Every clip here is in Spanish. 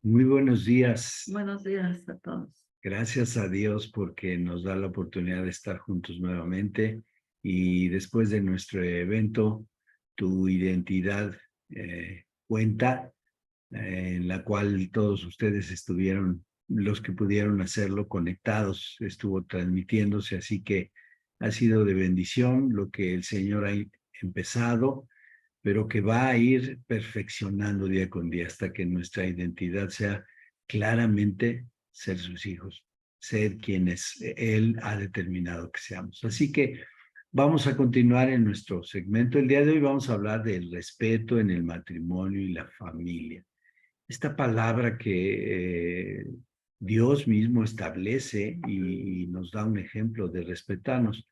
Muy buenos días. Buenos días a todos. Gracias a Dios porque nos da la oportunidad de estar juntos nuevamente y después de nuestro evento, tu identidad cuenta, en la cual todos ustedes estuvieron, los que pudieron hacerlo, conectados, estuvo transmitiéndose, así que ha sido de bendición lo que el Señor ha empezado, pero que va a ir perfeccionando día con día hasta que nuestra identidad sea claramente ser sus hijos, ser quienes Él ha determinado que seamos. Así que vamos a continuar en nuestro segmento. El día de hoy vamos a hablar del respeto en el matrimonio y la familia. Esta palabra que Dios mismo establece y nos da un ejemplo de respetarnos.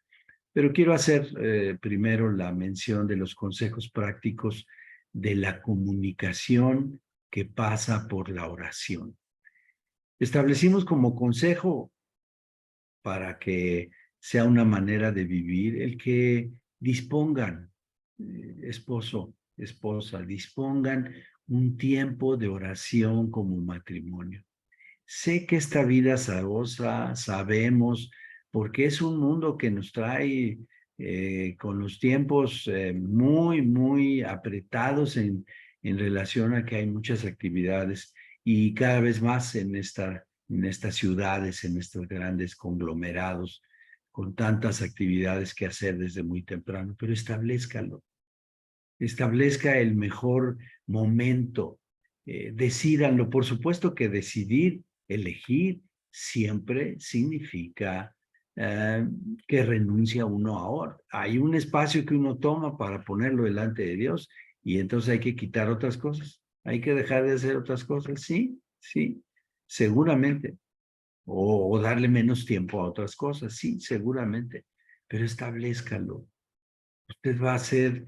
Pero quiero hacer primero la mención de los consejos prácticos de la comunicación que pasa por la oración. Establecimos como consejo para que sea una manera de vivir el que dispongan, esposo, esposa, dispongan un tiempo de oración como matrimonio. Sé que esta vida azarosa, sabemos, porque es un mundo que nos trae con los tiempos muy apretados en relación a que hay muchas actividades y cada vez más en estas ciudades, en estos grandes conglomerados, con tantas actividades que hacer desde muy temprano, pero establezca el mejor momento, decídanlo. Por supuesto que decidir, elegir, siempre significa eh, que renuncia uno a ahora. Hay un espacio que uno toma para ponerlo delante de Dios y entonces hay que quitar otras cosas, hay que dejar de hacer otras cosas, sí, sí, seguramente, o darle menos tiempo a otras cosas, sí, seguramente, pero establezcalo. Usted va a ser,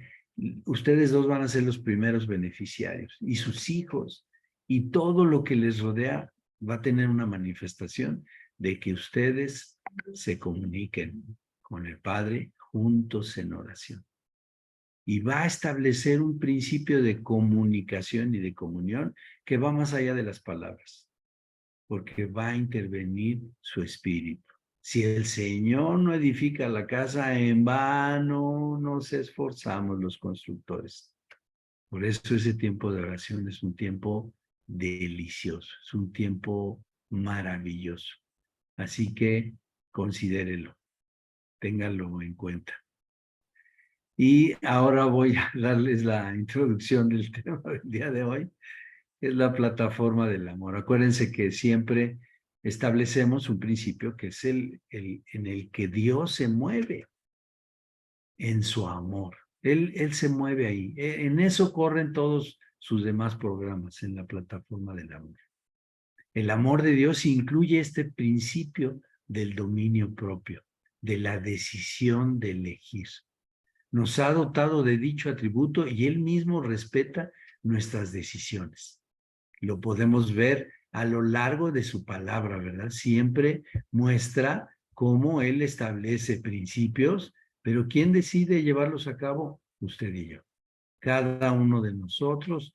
ustedes dos van a ser los primeros beneficiarios y sus hijos y todo lo que les rodea va a tener una manifestación de que ustedes se comuniquen con el Padre juntos en oración. Y va a establecer un principio de comunicación y de comunión que va más allá de las palabras, porque va a intervenir su espíritu. Si el Señor no edifica la casa, en vano nos esforzamos los constructores. Por eso ese tiempo de oración es un tiempo delicioso, es un tiempo maravilloso. Así que considérelo, ténganlo en cuenta. Y ahora voy a darles la introducción del tema del día de hoy. Es la plataforma del amor. Acuérdense que siempre establecemos un principio que es en el que Dios se mueve en su amor. Él se mueve ahí. En eso corren todos sus demás programas en la plataforma del amor. El amor de Dios incluye este principio del dominio propio, de la decisión de elegir. Nos ha dotado de dicho atributo y Él mismo respeta nuestras decisiones. Lo podemos ver a lo largo de su palabra, ¿verdad? Siempre muestra cómo Él establece principios, pero ¿quién decide llevarlos a cabo? Usted y yo. Cada uno de nosotros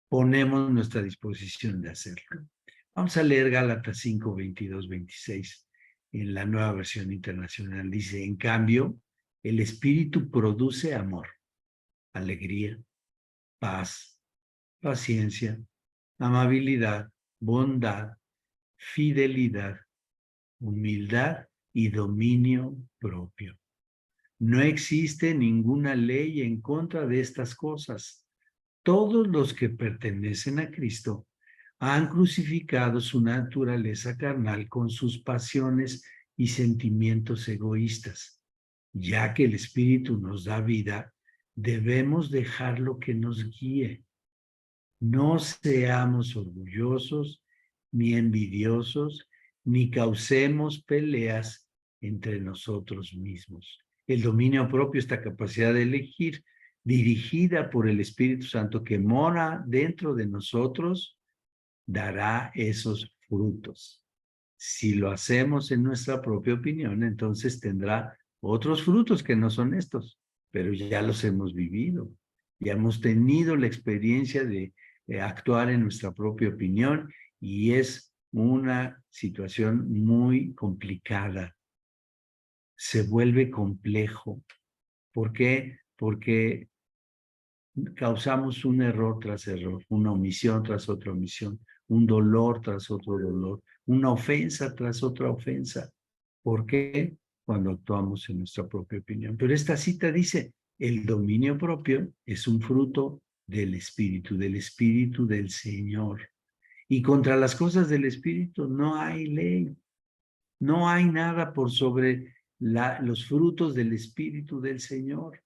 ponemos nuestra disposición de hacerlo. Vamos a leer Gálatas 5, 22, 26 en la nueva versión internacional. Dice, en cambio, el Espíritu produce amor, alegría, paz, paciencia, amabilidad, bondad, fidelidad, humildad y dominio propio. No existe ninguna ley en contra de estas cosas. Todos los que pertenecen a Cristo han crucificado su naturaleza carnal con sus pasiones y sentimientos egoístas. Ya que el Espíritu nos da vida, debemos dejarlo que nos guíe. No seamos orgullosos, ni envidiosos, ni causemos peleas entre nosotros mismos. El dominio propio, esta capacidad de elegir, dirigida por el Espíritu Santo que mora dentro de nosotros, dará esos frutos. Si lo hacemos en nuestra propia opinión, entonces tendrá otros frutos que no son estos, pero ya los hemos vivido. Ya hemos tenido la experiencia de actuar en nuestra propia opinión y es una situación muy complicada. Se vuelve complejo. ¿Por qué? Porque causamos un error tras error, una omisión tras otra omisión, un dolor tras otro dolor, una ofensa tras otra ofensa. ¿Por qué? Cuando actuamos en nuestra propia opinión. Pero esta cita dice, el dominio propio es un fruto del Espíritu del Señor. Y contra las cosas del Espíritu no hay ley, no hay nada por sobre los frutos del Espíritu del Señor.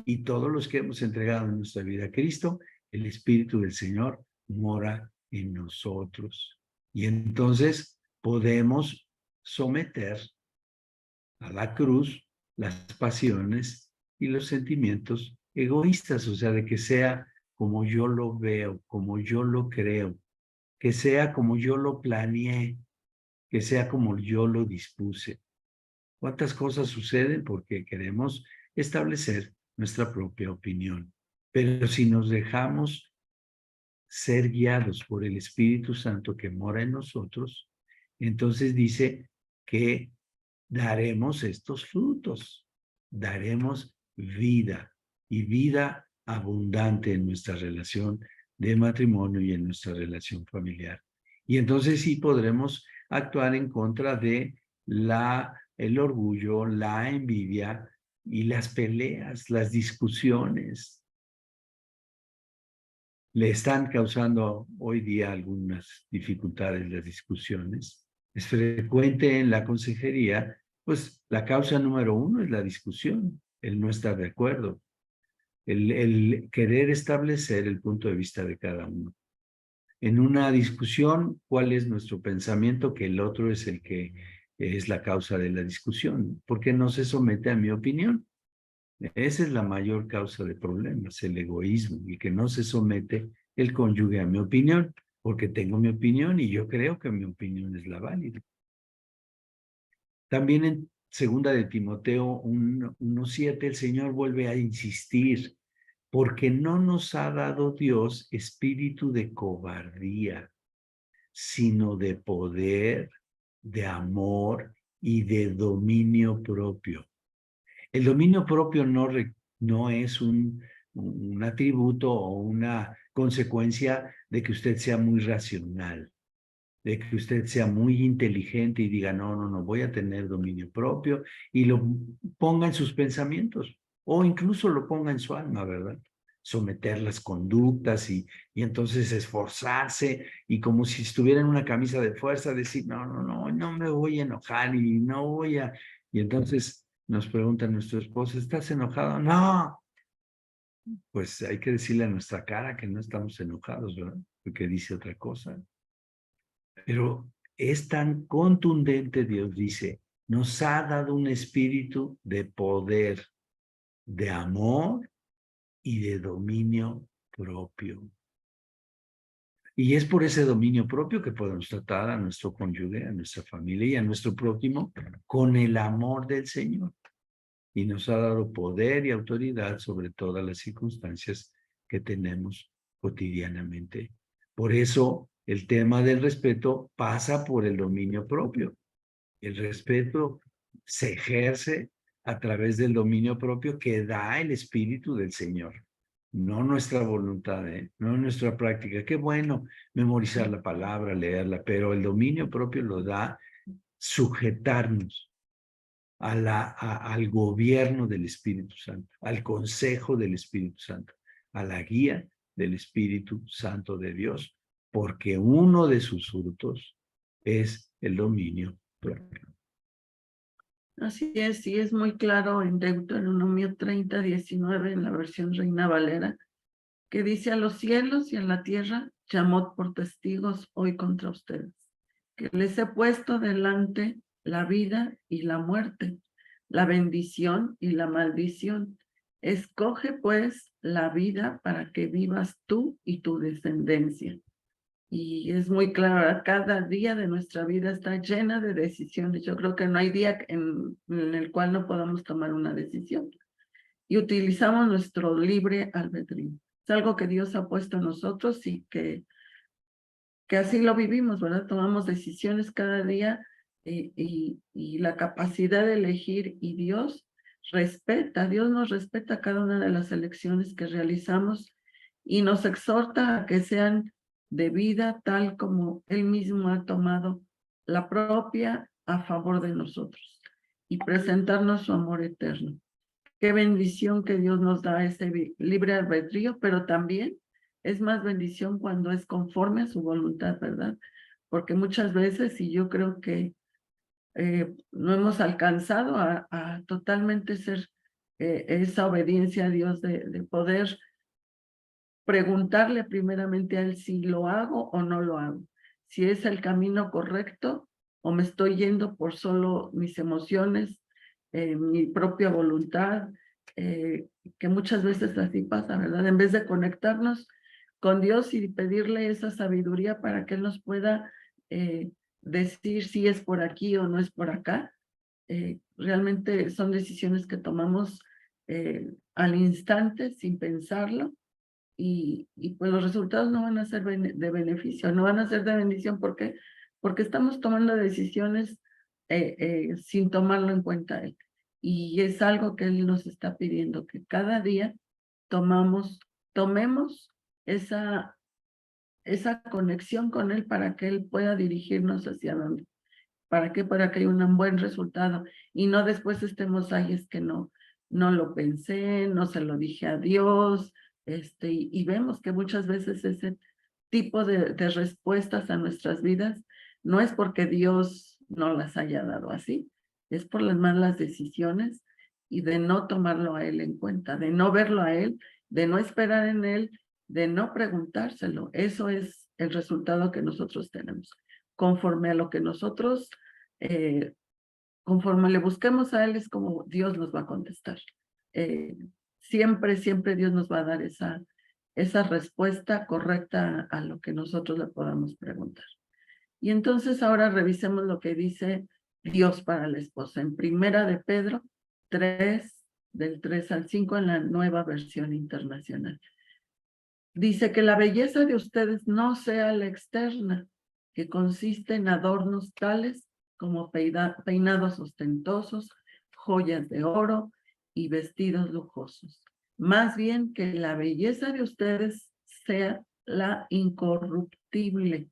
Y todos los que hemos entregado nuestra vida a Cristo, el Espíritu del Señor mora en nosotros. Y entonces podemos someter a la cruz las pasiones y los sentimientos egoístas, o sea, de que sea como yo lo veo, como yo lo creo, que sea como yo lo planeé, que sea como yo lo dispuse. ¿Cuántas cosas suceden? Porque queremos establecer nuestra propia opinión. Pero si nos dejamos ser guiados por el Espíritu Santo que mora en nosotros, entonces dice que daremos estos frutos, daremos vida y vida abundante en nuestra relación de matrimonio y en nuestra relación familiar. Y entonces sí podremos actuar en contra de el orgullo, la envidia y las peleas, las discusiones. Le están causando hoy día algunas dificultades las discusiones. Es frecuente en la consejería, pues la causa número uno es la discusión, el no estar de acuerdo, el querer establecer el punto de vista de cada uno. En una discusión, ¿cuál es nuestro pensamiento? Que el otro es el que es la causa de la discusión, porque no se somete a mi opinión. Esa es la mayor causa de problemas, el egoísmo, y que no se somete el cónyuge a mi opinión, porque tengo mi opinión y yo creo que mi opinión es la válida. También en segunda de Timoteo 1:7 el Señor vuelve a insistir, porque no nos ha dado Dios espíritu de cobardía, sino de poder, de amor y de dominio propio. El dominio propio no es un atributo o una consecuencia de que usted sea muy racional, de que usted sea muy inteligente y diga, no, no, no, voy a tener dominio propio y lo ponga en sus pensamientos o incluso lo ponga en su alma, ¿verdad? Someter las conductas y entonces esforzarse y como si estuviera en una camisa de fuerza, decir, no, no, no, no me voy a enojar y no voy a... Y entonces nos pregunta nuestro esposo, ¿estás enojado? No, pues hay que decirle a nuestra cara que no estamos enojados, ¿verdad? Porque dice otra cosa. Pero es tan contundente, Dios dice, nos ha dado un espíritu de poder, de amor y de dominio propio. Y es por ese dominio propio que podemos tratar a nuestro cónyuge, a nuestra familia y a nuestro prójimo con el amor del Señor. Y nos ha dado poder y autoridad sobre todas las circunstancias que tenemos cotidianamente. Por eso el tema del respeto pasa por el dominio propio. El respeto se ejerce a través del dominio propio que da el Espíritu del Señor, no nuestra voluntad, no nuestra práctica. Qué bueno memorizar la palabra, leerla, pero el dominio propio lo da sujetarnos al gobierno del Espíritu Santo, al consejo del Espíritu Santo, a la guía del Espíritu Santo de Dios, porque uno de sus frutos es el dominio propio. Así es, y es muy claro en Deuteronomio 30:19, en la versión Reina Valera, que dice: a los cielos y a la tierra llamó por testigos hoy contra ustedes, que les he puesto delante la vida y la muerte, la bendición y la maldición. Escoge pues la vida para que vivas tú y tu descendencia. Y es muy claro, cada día de nuestra vida está llena de decisiones. Yo creo que no hay día en el cual no podamos tomar una decisión. Y utilizamos nuestro libre albedrío. Es algo que Dios ha puesto en nosotros y que así lo vivimos, ¿verdad? Tomamos decisiones cada día y la capacidad de elegir, y Dios nos respeta cada una de las elecciones que realizamos y nos exhorta a que sean de vida tal como Él mismo ha tomado la propia a favor de nosotros y presentarnos su amor eterno. Qué bendición que Dios nos da ese libre albedrío, pero también es más bendición cuando es conforme a su voluntad, ¿verdad? Porque muchas veces, y yo creo que no hemos alcanzado a totalmente ser esa obediencia a Dios de poder preguntarle primeramente a Él si lo hago o no lo hago, si es el camino correcto o me estoy yendo por solo mis emociones, mi propia voluntad, que muchas veces así pasa, ¿verdad? En vez de conectarnos con Dios y pedirle esa sabiduría para que Él nos pueda decir si es por aquí o no es por acá, realmente son decisiones que tomamos al instante sin pensarlo, y pues los resultados no van a ser de beneficio, no van a ser de bendición. ¿Por qué? Porque estamos tomando decisiones sin tomarlo en cuenta Él. Y es algo que Él nos está pidiendo, que cada día tomemos esa conexión con Él para que Él pueda dirigirnos hacia dónde. ¿Para qué? Para que haya un buen resultado y no después estemos ahí, es que no lo pensé, no se lo dije a Dios, y vemos que muchas veces ese tipo de respuestas a nuestras vidas no es porque Dios no las haya dado así, es por las malas decisiones y de no tomarlo a Él en cuenta, de no verlo a Él, de no esperar en Él, de no preguntárselo. Eso es el resultado que nosotros tenemos. Conforme a lo que nosotros, eh, conforme le busquemos a Él, es como Dios nos va a contestar. Eh, siempre Dios nos va a dar esa respuesta correcta a lo que nosotros le podamos preguntar. Y entonces ahora revisemos lo que dice Dios para la esposa. En Primera de Pedro 3, del 3 al 5, en la Nueva Versión Internacional. Dice que la belleza de ustedes no sea la externa, que consiste en adornos tales como peinados ostentosos, joyas de oro y vestidos lujosos. Más bien que la belleza de ustedes sea la incorruptible,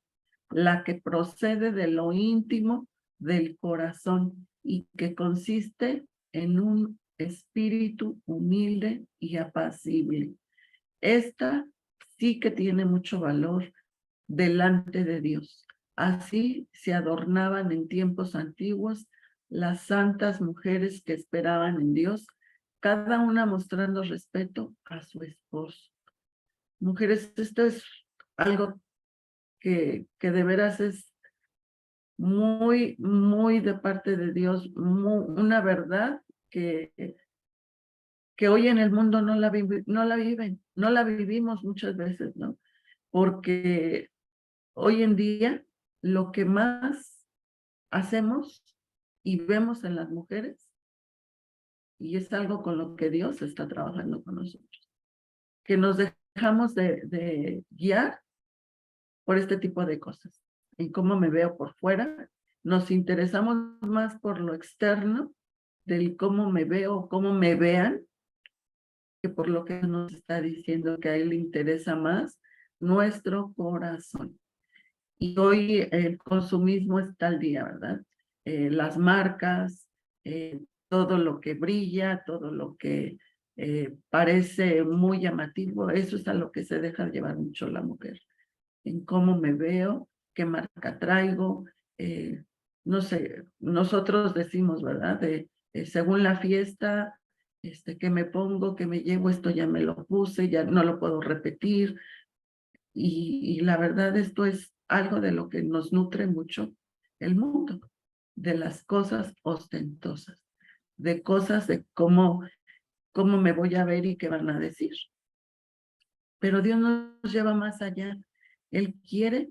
la que procede de lo íntimo del corazón y que consiste en un espíritu humilde y apacible. Esta sí que tiene mucho valor delante de Dios. Así se adornaban en tiempos antiguos las santas mujeres que esperaban en Dios, cada una mostrando respeto a su esposo. Mujeres, esto es algo que de veras es muy de parte de Dios, una verdad que hoy en el mundo no la viven, no la vivimos muchas veces, ¿no? Porque hoy en día lo que más hacemos y vemos en las mujeres, y es algo con lo que Dios está trabajando con nosotros, que nos dejamos de guiar por este tipo de cosas, en cómo me veo por fuera, nos interesamos más por lo externo, del cómo me veo, cómo me vean, que por lo que nos está diciendo que a Él le interesa más nuestro corazón. Y hoy el consumismo está al día, ¿verdad? Las marcas, todo lo que brilla, todo lo que parece muy llamativo, eso es a lo que se deja llevar mucho la mujer. En cómo me veo, qué marca traigo, no sé, nosotros decimos, ¿verdad? Según la fiesta, que me pongo, que me llevo, esto ya me lo puse, ya no lo puedo repetir, y la verdad esto es algo de lo que nos nutre mucho el mundo, de las cosas ostentosas, de cosas de cómo me voy a ver y qué van a decir. Pero Dios nos lleva más allá. Él quiere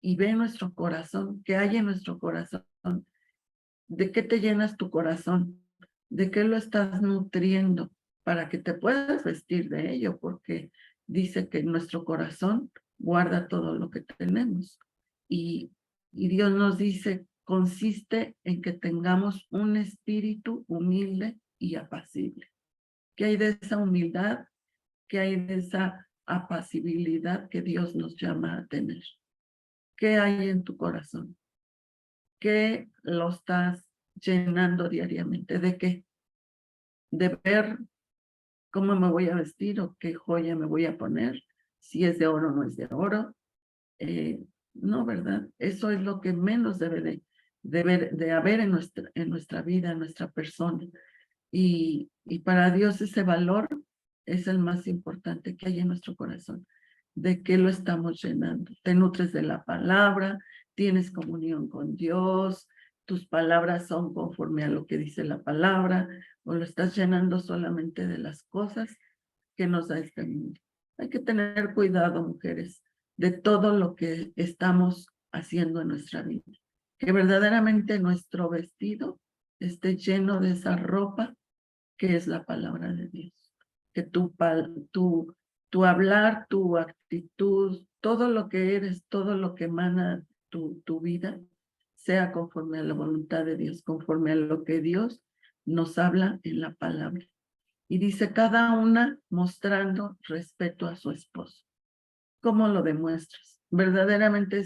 y ve nuestro corazón, que hay en nuestro corazón. ¿De qué te llenas tu corazón? ¿De qué lo estás nutriendo? para que te puedas vestir de ello, porque dice que nuestro corazón guarda todo lo que tenemos. Y Dios nos dice, consiste en que tengamos un espíritu humilde y apacible. ¿Qué hay de esa humildad? ¿Qué hay de esa apacibilidad que Dios nos llama a tener? ¿Qué hay en tu corazón? ¿Qué lo estás llenando diariamente? ¿De qué? De ver cómo me voy a vestir o qué joya me voy a poner, si es de oro o no es de oro. No, ¿verdad? Eso es lo que menos debe de haber en nuestra vida, en nuestra persona. Y para Dios ese valor es el más importante que hay en nuestro corazón. ¿De qué lo estamos llenando? Te nutres de la palabra, tienes comunión con Dios, tus palabras son conforme a lo que dice la palabra, o lo estás llenando solamente de las cosas que nos da este mundo. Hay que tener cuidado, mujeres, de todo lo que estamos haciendo en nuestra vida. Que verdaderamente nuestro vestido esté lleno de esa ropa que es la palabra de Dios. Que tu hablar, tu actitud, todo lo que eres, todo lo que emana tu vida, sea conforme a la voluntad de Dios, conforme a lo que Dios nos habla en la palabra. Y dice cada una mostrando respeto a su esposo. ¿Cómo lo demuestras? ¿Verdaderamente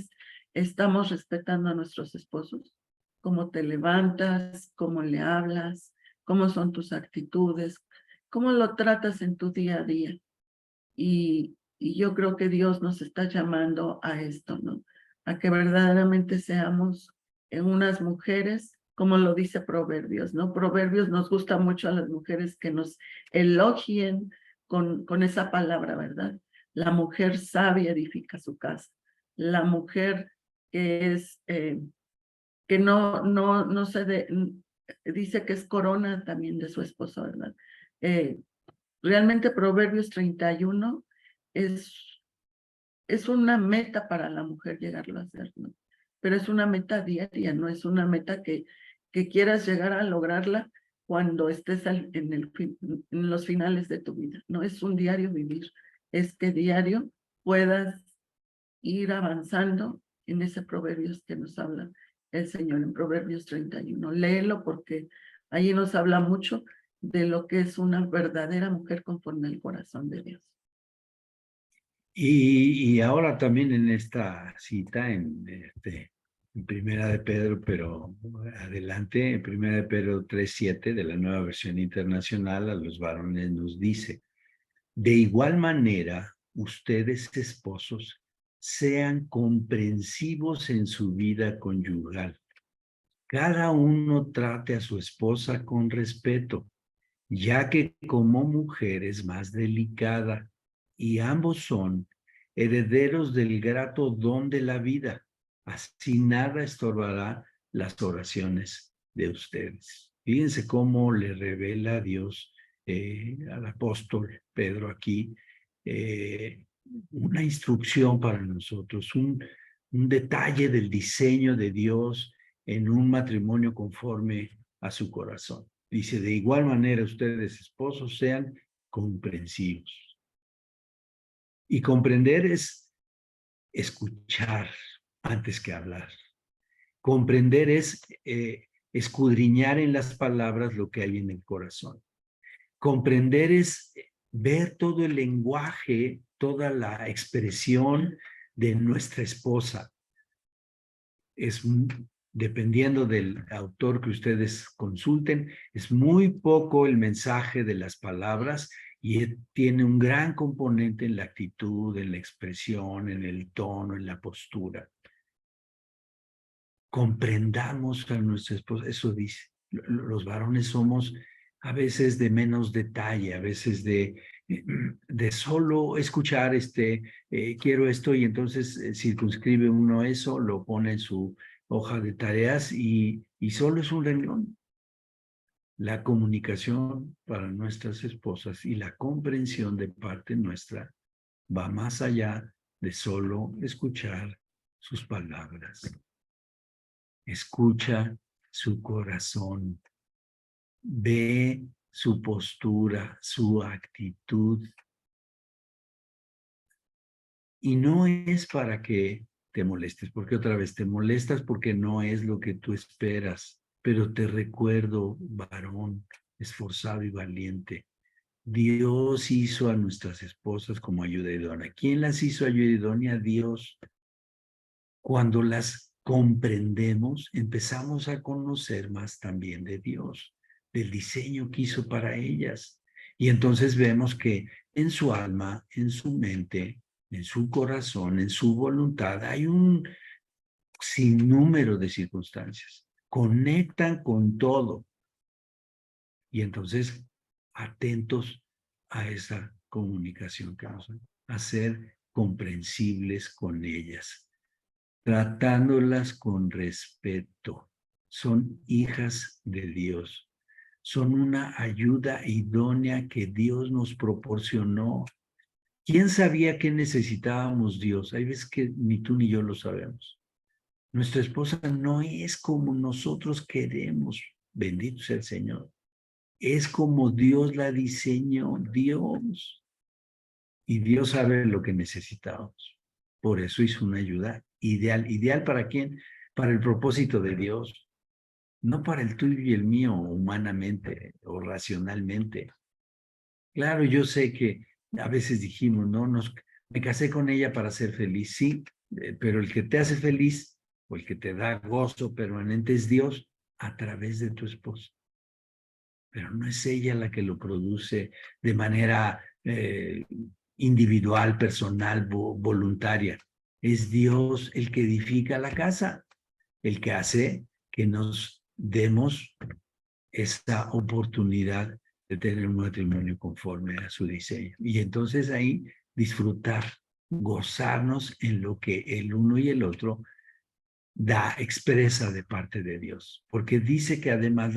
estamos respetando a nuestros esposos? ¿Cómo te levantas? ¿Cómo le hablas? ¿Cómo son tus actitudes? ¿Cómo lo tratas en tu día a día? Y yo creo que Dios nos está llamando a esto, ¿no? A que verdaderamente seamos unas mujeres, como lo dice Proverbios, ¿no? Proverbios nos gusta mucho a las mujeres que nos elogien con esa palabra, ¿verdad? La mujer sabia edifica su casa. La mujer que es, que no se dice que es corona también de su esposo, ¿verdad? Realmente Proverbios 31 es una meta para la mujer llegarlo a hacer, ¿no? Pero es una meta diaria, no es una meta que quieras llegar a lograrla cuando estés en los finales de tu vida. No es un diario vivir, es que diario puedas ir avanzando en ese Proverbios que nos habla el Señor en Proverbios 31. Léelo porque ahí nos habla mucho de lo que es una verdadera mujer conforme al corazón de Dios. Y ahora también en esta cita, en Primera de Pedro, pero adelante, en Primera de Pedro 3:7 de la Nueva Versión Internacional, a los varones nos dice, de igual manera, ustedes esposos, sean comprensivos en su vida conyugal. Cada uno trate a su esposa con respeto, ya que como mujer es más delicada y ambos son herederos del grato don de la vida. Así nada estorbará las oraciones de ustedes. Fíjense cómo le revela Dios al apóstol Pedro aquí una instrucción para nosotros, un detalle del diseño de Dios en un matrimonio conforme a su corazón. Dice, de igual manera ustedes, esposos, sean comprensivos. Y comprender es escuchar antes que hablar. Comprender es escudriñar en las palabras lo que hay en el corazón. Comprender es ver todo el lenguaje, toda la expresión de nuestra esposa. Es dependiendo del autor que ustedes consulten, es muy poco el mensaje de las palabras y tiene un gran componente en la actitud, en la expresión, en el tono, en la postura. Comprendamos a nuestra esposa, eso dice, los varones somos a veces de menos detalle, a veces de solo escuchar quiero esto y entonces circunscribe uno eso, lo pone en su hoja de tareas y solo es un renglón. La comunicación para nuestras esposas y la comprensión de parte nuestra va más allá de solo escuchar sus palabras. Escucha su corazón. Ve su postura, su actitud. Y no es para que te molestes, porque otra vez te molestas porque no es lo que tú esperas. Pero te recuerdo, varón, esforzado y valiente, Dios hizo a nuestras esposas como ayuda idónea. ¿Quién las hizo ayuda idónea? Dios. Cuando las comprendemos, empezamos a conocer más también de Dios, del diseño que hizo para ellas. Y entonces vemos que en su alma, en su mente, en su corazón, en su voluntad, hay un sinnúmero de circunstancias. Conectan con todo. Y entonces, atentos a esa comunicación que nos a ser comprensibles con ellas, tratándolas con respeto. Son hijas de Dios. Son una ayuda idónea que Dios nos proporcionó. ¿Quién sabía que necesitábamos Dios? Hay veces que ni tú ni yo lo sabemos. Nuestra esposa no es como nosotros queremos. Bendito sea el Señor. Es como Dios la diseñó, Dios. Y Dios sabe lo que necesitamos. Por eso hizo una ayuda ideal. ¿Ideal para quién? Para el propósito de Dios. No para el tuyo y el mío humanamente o racionalmente. Claro, yo sé que a veces dijimos, no, me casé con ella para ser feliz, sí, pero el que te hace feliz o el que te da gozo permanente es Dios a través de tu esposo. Pero no es ella la que lo produce de manera individual, personal, voluntaria. Es Dios el que edifica la casa, el que hace que nos demos esta oportunidad de tener un matrimonio conforme a su diseño. Y entonces ahí disfrutar, gozarnos en lo que el uno y el otro expresa de parte de Dios, porque dice que además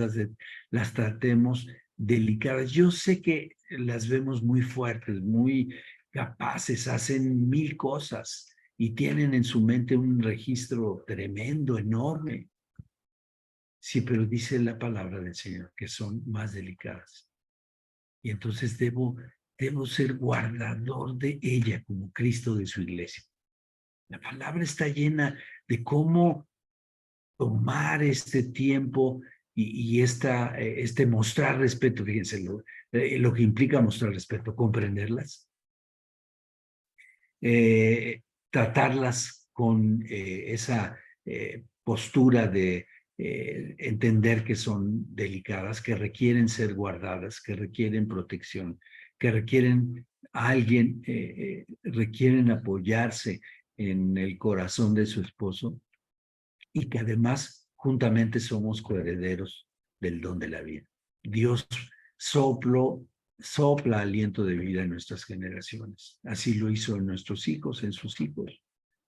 las tratemos delicadas. Yo sé que las vemos muy fuertes, muy capaces, hacen mil cosas y tienen en su mente un registro tremendo, enorme. Sí, pero dice la palabra del Señor que son más delicadas. Y entonces debo ser guardador de ella como Cristo de su iglesia. La palabra está llena de cómo tomar este tiempo y este mostrar respeto, fíjense, lo que implica mostrar respeto, comprenderlas, tratarlas con esa postura de entender que son delicadas, que requieren ser guardadas, que requieren protección, que requieren a alguien, requieren apoyarse en el corazón de su esposo y que además juntamente somos coherederos del don de la vida. Dios sopla aliento de vida en nuestras generaciones. Así lo hizo en nuestros hijos, en sus hijos.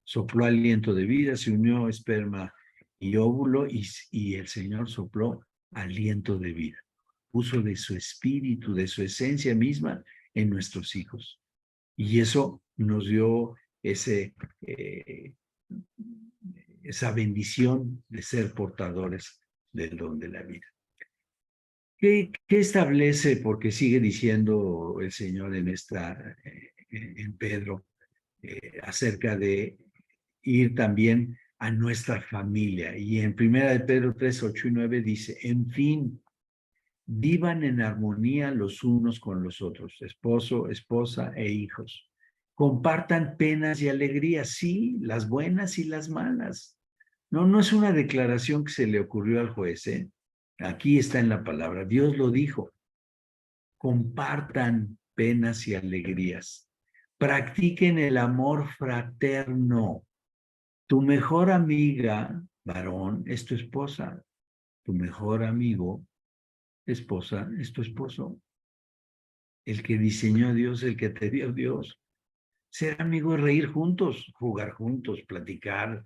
Sopló aliento de vida, se unió esperma y óvulo y el Señor sopló aliento de vida. Puso de su espíritu, de su esencia misma en nuestros hijos. Y eso nos dio esa bendición de ser portadores del don de la vida. ¿Qué establece? Porque sigue diciendo el Señor en Pedro, acerca de ir también a nuestra familia. Y en 1 de Pedro 3, 8 y 9 dice, en fin, vivan en armonía los unos con los otros, esposo, esposa e hijos. Compartan penas y alegrías, sí, las buenas y las malas. No es una declaración que se le ocurrió al juez, ¿eh? Aquí está en la palabra, Dios lo dijo. Compartan penas y alegrías. Practiquen el amor fraterno. Tu mejor amiga, varón, es tu esposa. Tu mejor amigo, esposa, es tu esposo. El que diseñó a Dios, el que te dio Dios. Ser amigo es reír juntos, jugar juntos, platicar,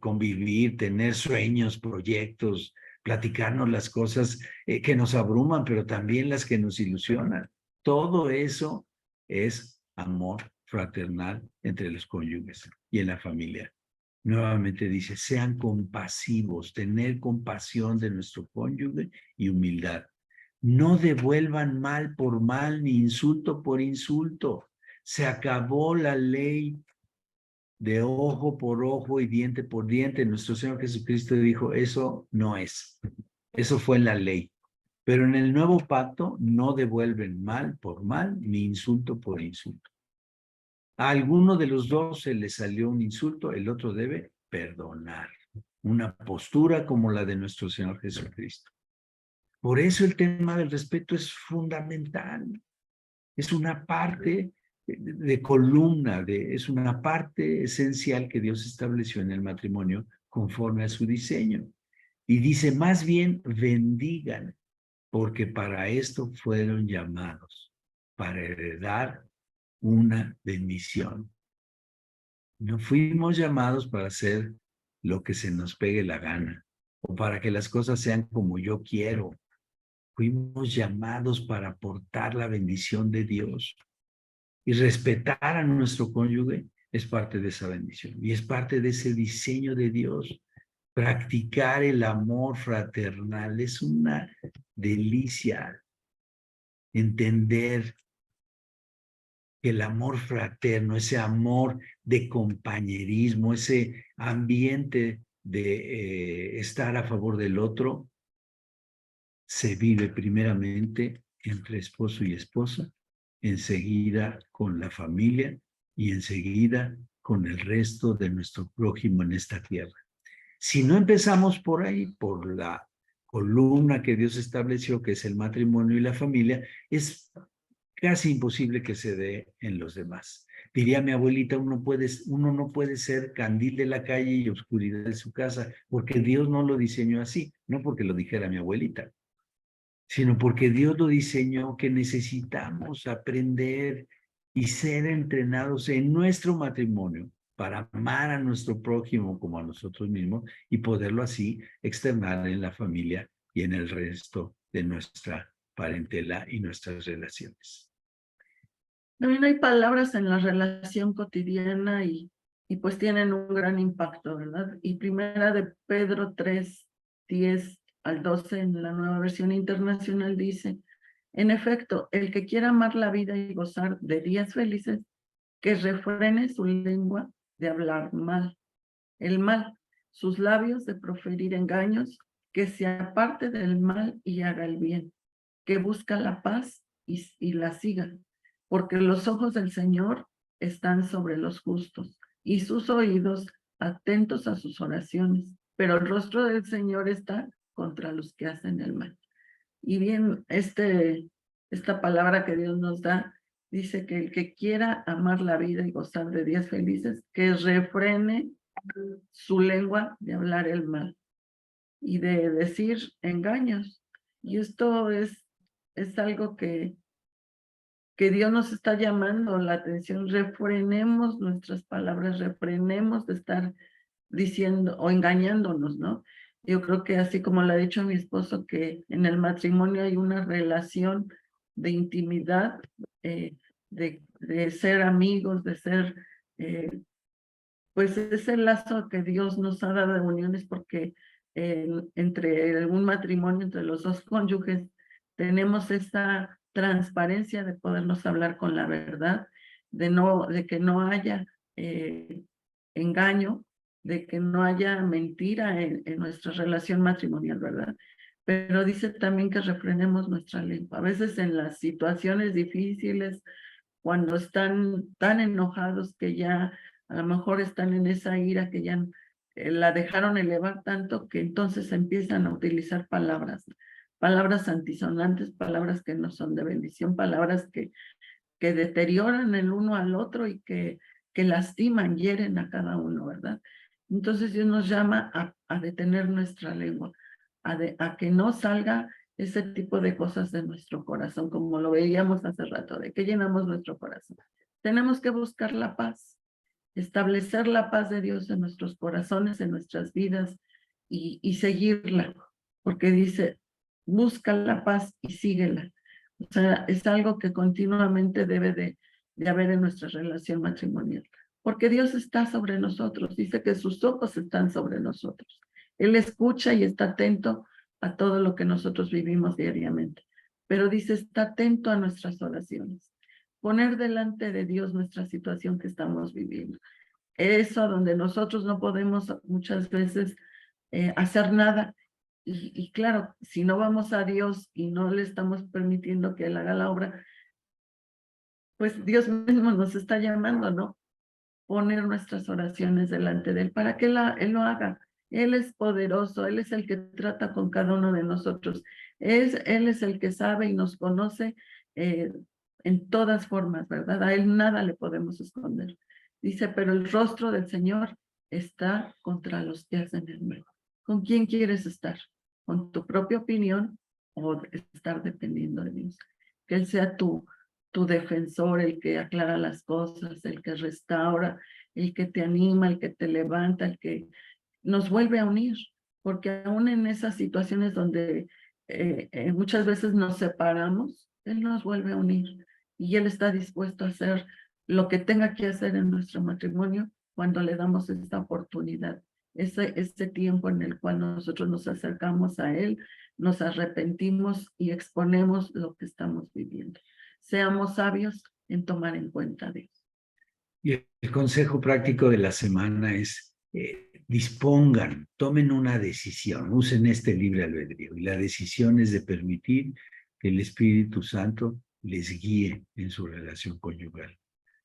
convivir, tener sueños, proyectos, platicarnos las cosas que nos abruman, pero también las que nos ilusionan. Todo eso es amor fraternal entre los cónyuges y en la familia. Nuevamente dice, sean compasivos, tener compasión de nuestro cónyuge y humildad. No devuelvan mal por mal ni insulto por insulto. Se acabó la ley de ojo por ojo y diente por diente. Nuestro Señor Jesucristo dijo, eso no es. Eso fue en la ley. Pero en el nuevo pacto no devuelven mal por mal ni insulto por insulto. A alguno de los dos se le salió un insulto, el otro debe perdonar. Una postura como la de nuestro Señor Jesucristo. Por eso el tema del respeto es fundamental. Es una parte de columna, es una parte esencial que Dios estableció en el matrimonio conforme a su diseño. Y dice, más bien bendigan, porque para esto fueron llamados, para heredar una bendición. No fuimos llamados para hacer lo que se nos pegue la gana o para que las cosas sean como yo quiero. Fuimos llamados para aportar la bendición de Dios. Y respetar a nuestro cónyuge es parte de esa bendición y es parte de ese diseño de Dios. Practicar el amor fraternal es una delicia. Entender que el amor fraterno, ese amor de compañerismo, ese ambiente de estar a favor del otro, se vive primeramente entre esposo y esposa, enseguida con la familia y enseguida con el resto de nuestro prójimo en esta tierra. Si no empezamos por ahí, por la columna que Dios estableció, que es el matrimonio y la familia, es casi imposible que se dé en los demás. Diría mi abuelita, uno no puede ser candil de la calle y oscuridad de su casa, porque Dios no lo diseñó así, no porque lo dijera mi abuelita, sino porque Dios lo diseñó, que necesitamos aprender y ser entrenados en nuestro matrimonio para amar a nuestro prójimo como a nosotros mismos y poderlo así externar en la familia y en el resto de nuestra parentela y nuestras relaciones. También hay palabras en la relación cotidiana y pues tienen un gran impacto, ¿verdad? Y primera de Pedro 3, 10 al 12 en la Nueva Versión Internacional dice, en efecto, el que quiera amar la vida y gozar de días felices, que refrene su lengua de hablar mal, el mal, sus labios de proferir engaños, que se aparte del mal y haga el bien, que busca la paz y la siga, porque los ojos del Señor están sobre los justos y sus oídos atentos a sus oraciones, pero el rostro del Señor está contra los que hacen el mal. Y bien, esta palabra que Dios nos da dice que el que quiera amar la vida y gozar de días felices, que refrene su lengua de hablar el mal y de decir engaños. Y esto es algo que Dios nos está llamando la atención. Refrenemos nuestras palabras, refrenemos de estar diciendo o engañándonos, ¿no? Yo creo que así como le ha dicho a mi esposo, que en el matrimonio hay una relación de intimidad, de ser amigos, de ser, pues ese lazo que Dios nos ha dado de uniones, porque entre un matrimonio, entre los dos cónyuges, tenemos esa transparencia de podernos hablar con la verdad, de que no haya engaño, de que no haya mentira en nuestra relación matrimonial, ¿verdad? Pero dice también que refrenemos nuestra lengua. A veces en las situaciones difíciles, cuando están tan enojados que ya a lo mejor están en esa ira que ya la dejaron elevar tanto que entonces empiezan a utilizar palabras antisonantes, palabras que no son de bendición, palabras que deterioran el uno al otro y que lastiman, hieren a cada uno, ¿verdad? Entonces Dios nos llama a detener nuestra lengua, a que no salga ese tipo de cosas de nuestro corazón, como lo veíamos hace rato, de que llenamos nuestro corazón. Tenemos que buscar la paz, establecer la paz de Dios en nuestros corazones, en nuestras vidas y seguirla, porque dice, busca la paz y síguela. O sea, es algo que continuamente debe de haber en nuestra relación matrimonial, porque Dios está sobre nosotros, dice que sus ojos están sobre nosotros. Él escucha y está atento a todo lo que nosotros vivimos diariamente. pero dice, está atento a nuestras oraciones. Poner delante de Dios nuestra situación que estamos viviendo. Eso donde nosotros no podemos muchas veces hacer nada. Y claro, si no vamos a Dios y no le estamos permitiendo que Él haga la obra, pues Dios mismo nos está llamando, ¿no? Poner nuestras oraciones delante de Él para que Él lo haga. Él es poderoso, Él es el que trata con cada uno de nosotros. Él es el que sabe y nos conoce en todas formas, ¿verdad? A Él nada le podemos esconder. Dice, pero el rostro del Señor está contra los que hacen el mal. ¿Con quién quieres estar? ¿Con tu propia opinión o estar dependiendo de Dios? Que Él sea tu defensor, el que aclara las cosas, el que restaura, el que te anima, el que te levanta, el que nos vuelve a unir, porque aún en esas situaciones donde muchas veces nos separamos, Él nos vuelve a unir y Él está dispuesto a hacer lo que tenga que hacer en nuestro matrimonio cuando le damos esta oportunidad, ese tiempo en el cual nosotros nos acercamos a Él, nos arrepentimos y exponemos lo que estamos viviendo. Seamos sabios en tomar en cuenta a Dios. Y el consejo práctico de la semana es dispongan, tomen una decisión, usen este libre albedrío. Y la decisión es de permitir que el Espíritu Santo les guíe en su relación conyugal,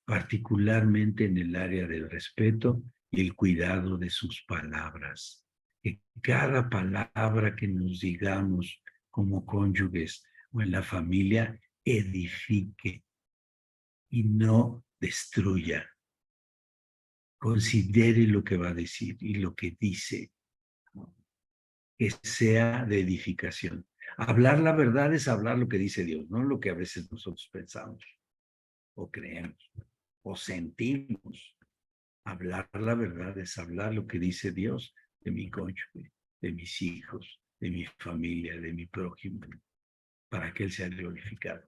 particularmente en el área del respeto y el cuidado de sus palabras. Que cada palabra que nos digamos como cónyuges o en la familia edifique y no destruya. Considere lo que va a decir y lo que dice, que sea de edificación. Hablar la verdad es hablar lo que dice Dios, no lo que a veces nosotros pensamos o creemos o sentimos. Hablar la verdad es hablar lo que dice Dios de mi cónyuge, de mis hijos, de mi familia, de mi prójimo, para que Él sea glorificado.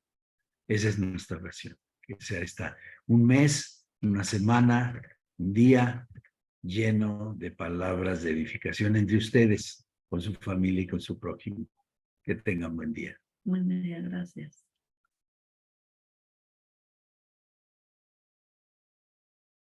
Esa es nuestra oración, que sea un mes, una semana, un día lleno de palabras de edificación entre ustedes, con su familia y con su prójimo. Que tengan buen día. Buen día, gracias.